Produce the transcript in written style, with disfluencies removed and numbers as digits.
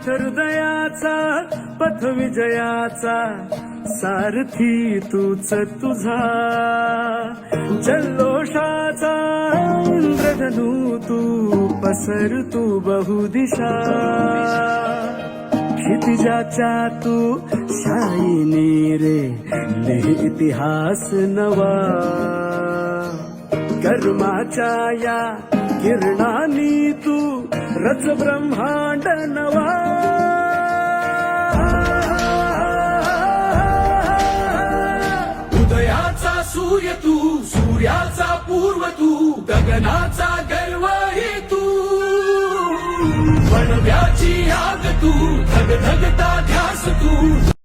पथ हृदयाचा पथ विजयाचा सारथी तूच तुझा जल्लोषाचा इंद्रधनू तू पसर तू बहुदिशा क्षितिजाच्या तू शाईनी रे लिह इतिहास नवा कर्माच्या या किरणानी तू रच ब्रह्मांड नवा उदयाचा सूर्य तू सूर्याचा पूर्व तू गगनाचा गर्वही तू वणव्याची आग तू धगधगता ध्यास तू